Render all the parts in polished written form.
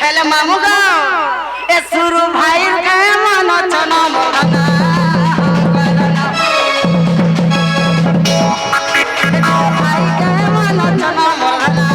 हेले मामू गो ए सुरु भाई के मन चना मोरना भाई के मन चना मोरना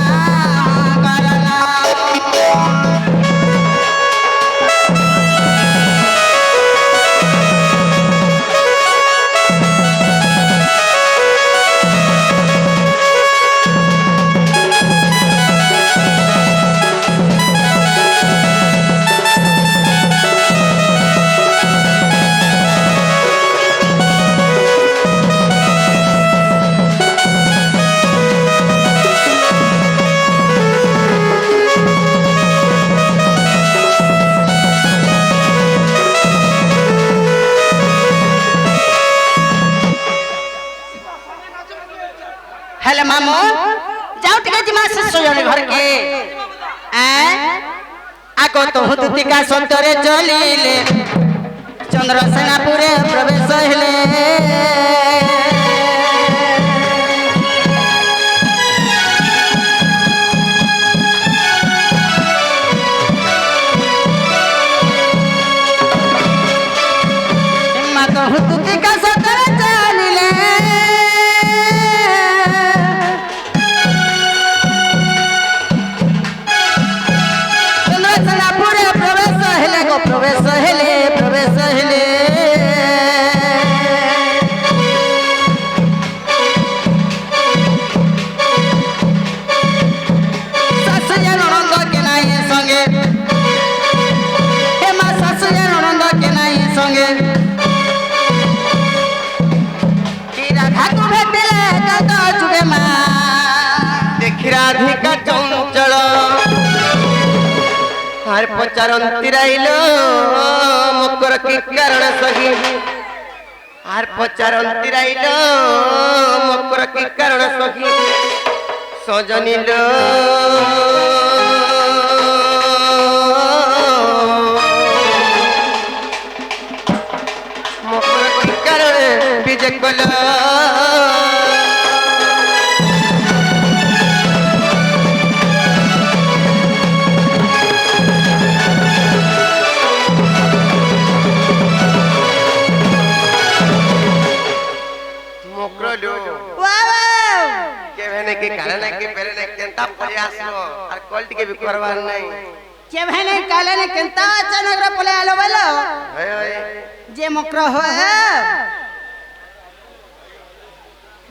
हेले मामू जाओ टिके जिमा शिष्य घर के आगो तो हुतिका संतरे चलिले चंद्रसेनापुरे प्रवेश हेले मा तो हुतिका संतरे चलिले प्रवेश हेले सासुया ननंद के नाही संगे हे मा सासुया ननंद के नाही संगे राधा को भेटले कत जुगे मा देखि राधिका चंचल हार पचारंती रहिलो मकर की कारण सही हार पचारंती रहिलो मकर की कारण सही सजनिलो मकर की कारण विजय कलो के कारण के पेरे ने केंता प्रयास नो और क्वालिटी के भी परवाह नहीं के भने काले ने केंता अचानक रे पले आलो बोलो होय जे मकर हो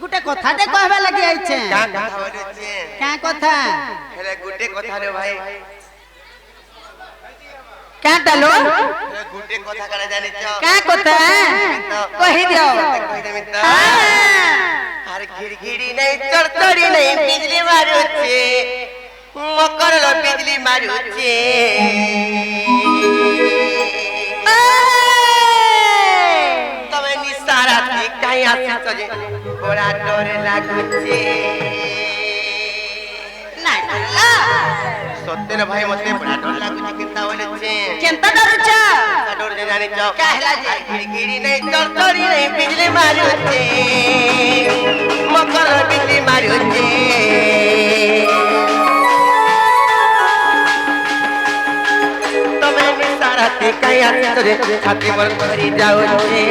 गुटे कथाटे कहबा लागि आइछे का कथा बोले छे का कथा हेले गुटे कथा रे भाई का डालो गुटे कथा करे जानि छ का कथा कहि दियो कहि दे मित्र हर घिड़घिड़ी नहीं चढ़चड़ी नहीं बिजली मारुचे मकर लो बिजली मारुचे तमे निसारा थी कहीं आसी चले बड़ा डर लागुचे नहीं डरला सत्य भाई मते बड़ा डर लागुचे केंता बोले केंता डरुचा डर जे जानि जाओ कहला जे घिड़घिड़ी नहीं चढ़चड़ी नहीं बिजली मारुचे मकर बिजली मारुचे तमे निसारा थी कहीं आसी चले छाती पर भरी जाओ छे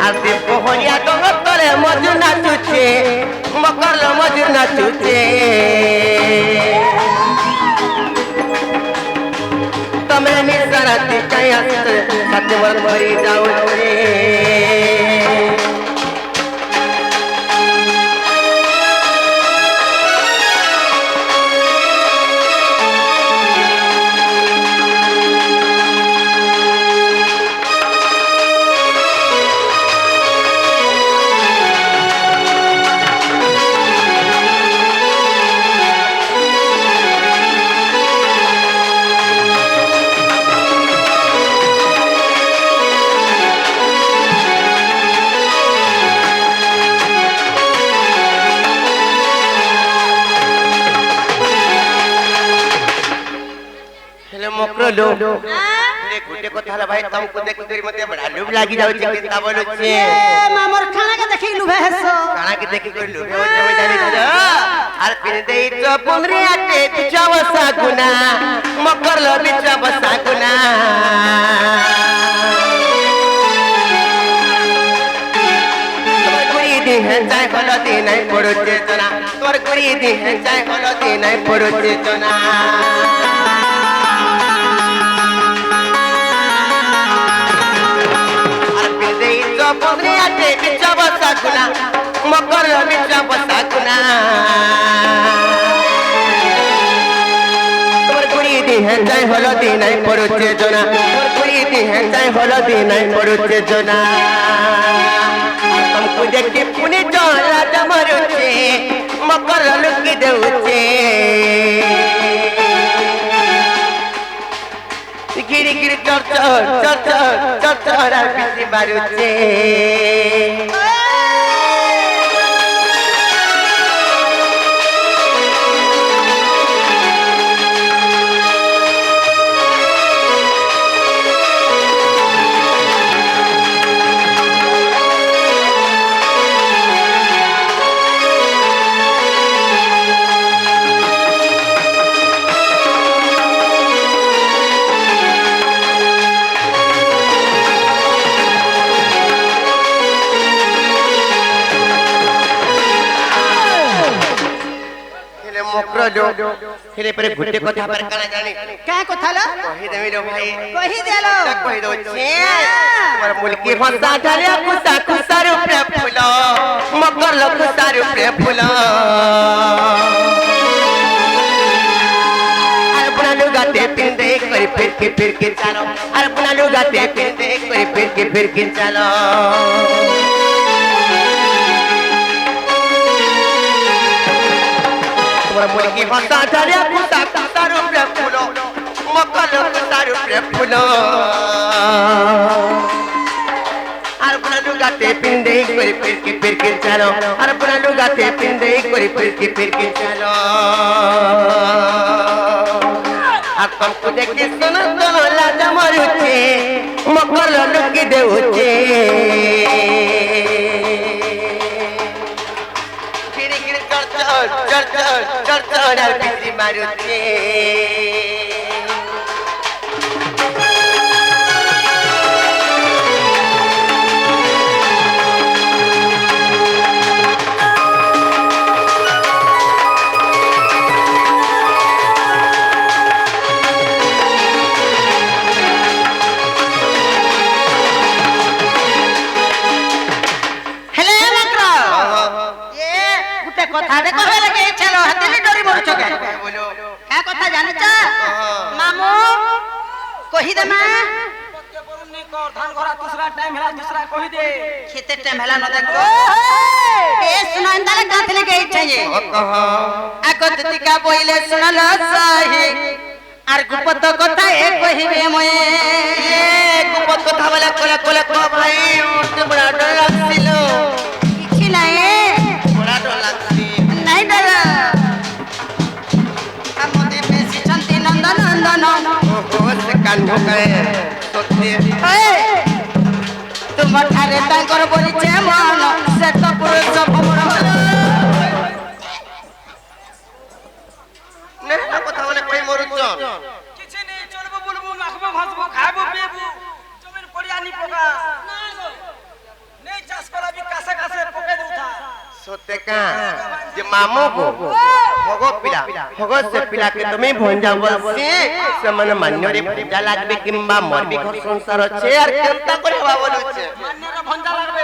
आते पोहनिया डोंगर तले मजू नाचुचे मकर लो मजू नाचुचे तमे निसारा थी कहीं आसी चले छाती पर भरी जाओ छे हेले मकर लो गुटे को थाला भाई तुमको देख कर मते बड़ा लुभ लागी जाउ छै किता बोलु छै मामर खाना के देखि लुभे हसो खाना के देखि कर लुभे हो छै जानि छ आर पिन देई तो पुंगरी आटे बिचाव सागुना मकर ल बिचाव सागुना चाय हलदी नहीं पड़ो चेतना तोर गुड़ी दी है चाय हलदी नहीं पड़ो चेतना अरे दे तो पगड़ी आटे बिचा बसा गुना मकर बिचा बसा गुना तोर गुड़ी दी है चाय हलदी नहीं पड़ो चेतना तोर गुड़ी दी है चाय हलदी नहीं पड़ो चेतना हमको देखी पुणे चला जमरुचे मकर लुकी देउचे गिरी गिरी चर बिसी मारुचे हेले पर गुटे कथा पर काना जानी का कथा ला कहि देबी रो भाई कहि देलो कहि दो छे हमर मुल्की भाषा ढालिया कुसा कुसा रुपे फुला मकर ल कुसा रुपे फुला अरे पुना लुगाते पिंदे कर फिर के चलो अरे पुना लुगाते पिंदे कर फिर के चलो मुर्गी भाषा ढालिया कुसा कुसा रुपे फुलो मकर कुसा रुपे फुलो अरे पुना लुगाते पिंदे कर फिर के चलो अरे पुना लुगाते पिंदे कर फिर के चलो अब तुमको देखी सुनो सुनो लाजा मरुचे मकर लुकी देउचे चल बिसी मारुचे कथा रे कहबे लगे चलो हतेली डोरी मोर चके बोलो का कथा जाने छ मामू कहि दे मां पत्ते परुनी कर धान घरा दूसरा टाइम हैला दूसरा कहि दे खेते टाइम हैला न देखो ए सुनो इंदाले काथले के इच्छा ये कह आगत तिका बोइले सुनल सही आर गुपत कथा ए कहिबे मए गुपत कथा वाला कोला को भाई उठ बड़ा डर लागसिलो किछि नाही बड़ा डर लागसी नहीं डर हमते बेसी चंती नंदन नंदन ओ से कान्हो गए सोते ए तुम ठारे ताकर बोली छे मन से तो पुरुष भमर ने कथा वाला कोई मरुचन किछि नहीं चलबो बोलबो नाखबो भासबो खाबो पीबो जमीन पड़िया नी पका नहीं चाष करा भी कासे कासे पके देउथा सोते का जे मामू को होगो से पिला के तुम्हें भंजा बसे से मन मान्य रे भंजा लागबे किंबा मरबी घर संसार छे आर केनता करे बाबलु छे मान्य रे भंजा लागबे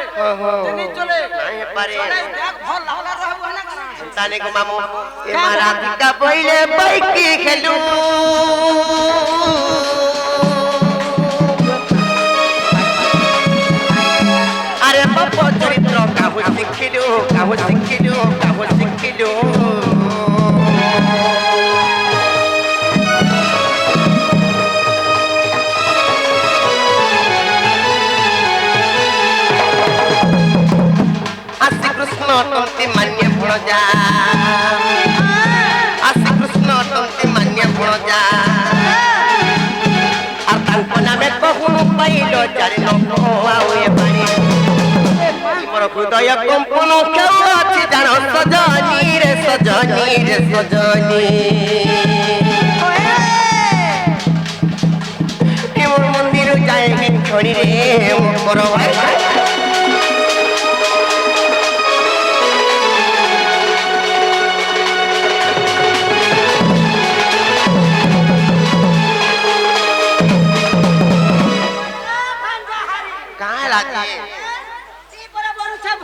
जनी चले नहीं पारे देख भल लागला रहबो ना करा ताने को मामू ए मारा का पहिले बाइकी खेलू अरे बाबा चरित्र काहु शिखिलू आसी कृष्ण तंती मान्य भण जा आसी कृष्ण तंती मान्य भण जा আর তাঙ্ক নামে ଜାରି ନ ଆଉ ଏ ପାଣି ମୋର ହୃଦୟ କମ୍ପନ ଖେଳୁଅଛି ଜାଣ ସଜନୀ ରେ ସଜନୀ ରେ ସଜନୀ ମୋର ମନ୍ଦିର ଯାଏ ଛড়ি রে ମୋର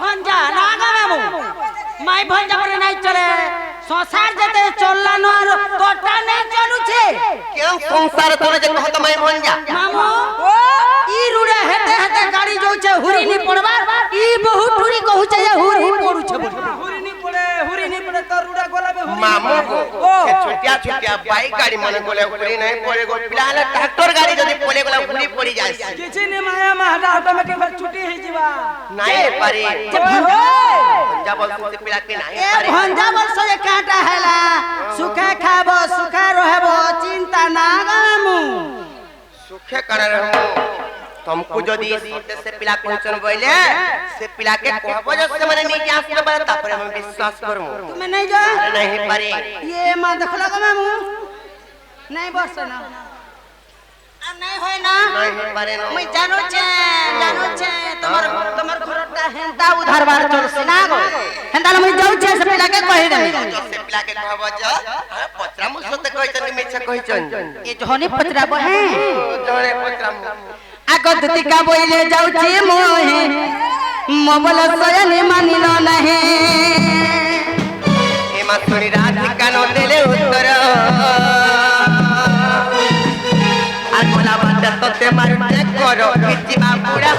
ভঞ্জা না গামু মাই ভঞ্জা করে নাই চলে সংসার যেতে চললা ন আর তোটা নাই চলুছে কেউ সংসার তোরে যে কহত মাই ভঞ্জা মামু ই রুড়ে হেতে হেতে গাড়ি যাউছে হুরি নি পড়বা ই বহু ঠুরি কহুছে যে হুরি পড়ুছে হুরি নি পড়ে তো রুড়া গলাবে হুরি মামু के छोटिया छोटिया बाइक गाड़ी मन गोले হুরি নাই পড়ে গো পিলালে ট্রাক্টর গাড়ি যদি পড়ে গলা হুরি পড়ি যায় কিছু নি মায়া মাহটা অটোমেটিক ছুটি হই যাবা নাই পারি ভঞ্জা বলতে পিলা কে নাই পারি ভঞ্জা বলছো যে কাটা হেলা সুখে খাবো সুখে রহবো চিন্তা না গামু सुखे करे रहमु तुमको जदी से पिला कहचन बोले से पिला के कहबो जे से माने नीचे आसले बारे तापर हम विश्वास करमु तुम नहीं जा नहीं पारी ये मां देखला गामु नहीं बसना अब नहीं होय ना नहीं पारे न मैं जानो छे तमर घरटा हेंदा उधार बार चलसी ना गो हेंदा मैं जाऊ छे से पिला के कहि दे से पिला के कहबो जे पत्रा मुसते कहचन मिछ कहचन ये जहनी पत्रा बहे जणे पत्रा आगदती का बोइले जाऊ छे मोहे मोबल सयनी मानिल नाही ए मातुरी राधिका न देले उत्तर আর গোলা বাদ তোতে মারতে করো কিচিমা পুরা